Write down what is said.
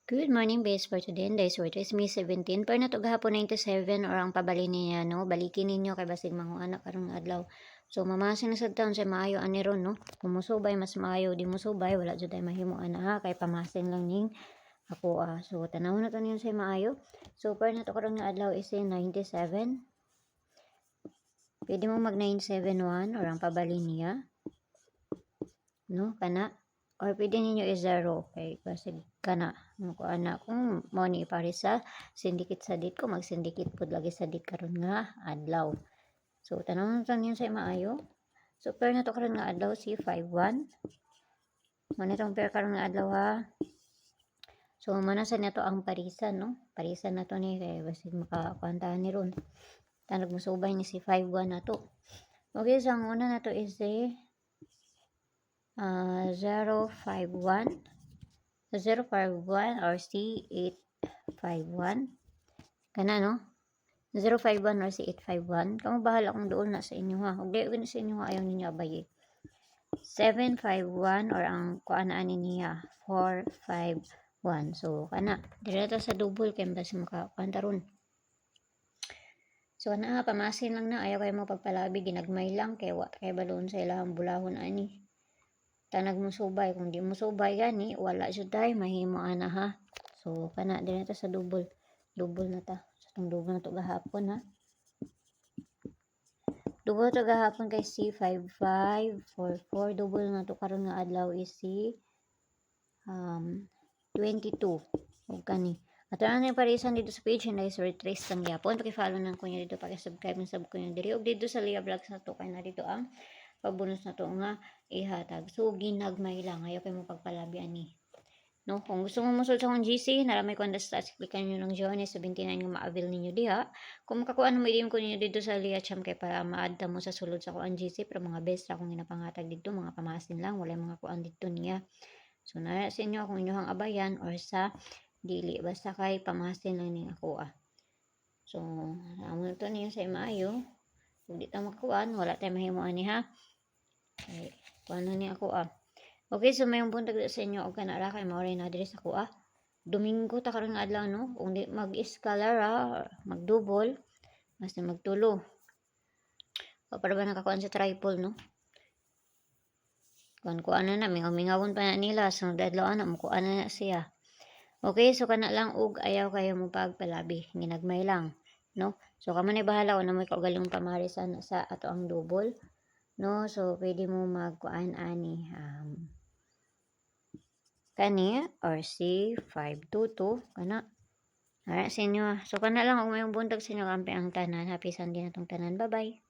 Good morning, base for today. Day's word is May 17. Per na to gahapon 97 or ang pabali niya, no? Balikin ninyo kay basig mga anak karong adlaw. So mamasin na sa taon sa maayo ani ron, no? Kumusubay mas maayo, di mo subay wala jud tay mahimo ana ha kay pamasin lang ning ako So tanaw na to niyo sa maayo. So per na to karong adlaw is 97. Pwede mo mag 971 or ang pabali niya. No, kana or pwede ninyo i-0 kay basig kana ko ana kung mo ni pare sa syndicate sa dit ko mag-syndicate pud lagi sa dit karon nga adlaw. So tanong sa niyo sa maayo. So pair na to karon nga adlaw si 51. Mo tong pair karon nga adlaw ha. So manasan na to ang parisan, no? Parisan na to ni kay basig makakantahan ni ron. Tanong mo subay ni si 51 na to. Okay, so ang una na to is 051 or C851 kana no 051 or C851 kamo bahala kung doon na sa inyo ha ug di sa inyo ayaw ninyo abay 751 or ang kuan ani niya 451 so kana direto sa double kay basi makakanta ron. So ana pamasin lang na ayaw kay mo pagpalabi ginagmay lang kay wa kay balon sa ilahang bulahon ani. Tanag mo subay kung di mo subay gani wala jud tay mahimo ana ha. So kana dire ta sa double na ta sa tong double na to gahapon ha. Double to gahapon kay C5544 double na to karon nga adlaw is si 22 ug kani at ano yung parisan dito sa page na is retrace lang yapon paki-follow nang kunyo dito paki-subscribe ng sub kunyo diri ug dito sa Lia Vlogs na to kay na dito ang pabonus na to nga ihatag. So ginagmay lang ayaw kay mo pagpalabi ani. No, kung gusto mo musod sa akong GC, naramay ko ang stats, klikan nyo ng Johnny 79 nga ma-avail ninyo diha. Kung makakuan mo idim ko ninyo dito sa Lia Cham kay para ma-add mo sa sulod sa akong GC pero mga best ra akong ginapangatag dito, mga pamasin lang, wala mga kuan dito niya. So na sa inyo akong inyong abayan or sa dili basta kay pamasin lang ning ako So, amo to niyo sa maayo. Kung di ta makakuan, wala tay mahimo ani ha. Okay, paano ni ako Okay, so may buntag sa inyo og kana ra kay mao na diri sa ko Domingo ta karon nga adlaw no. Kung di mag-escalara, mag-double, basta magtulo. Para ba nakakuan sa triple no? Kung ano na, mingawon pa na nila. So, adlaw na, mukuan na siya. Okay, so kana lang og ayaw kayo mo pagpalabi. Ginagmay lang. No? So, kamo na bahala kung na mo kaugaling pamarisan sa ato ang double. No? So, pwede mo magkuan ani. Kani or C522 kana ara sa inyo so kana lang og mayong buntag sa inyo kampi ang tanan happy Sunday natong tanan bye bye.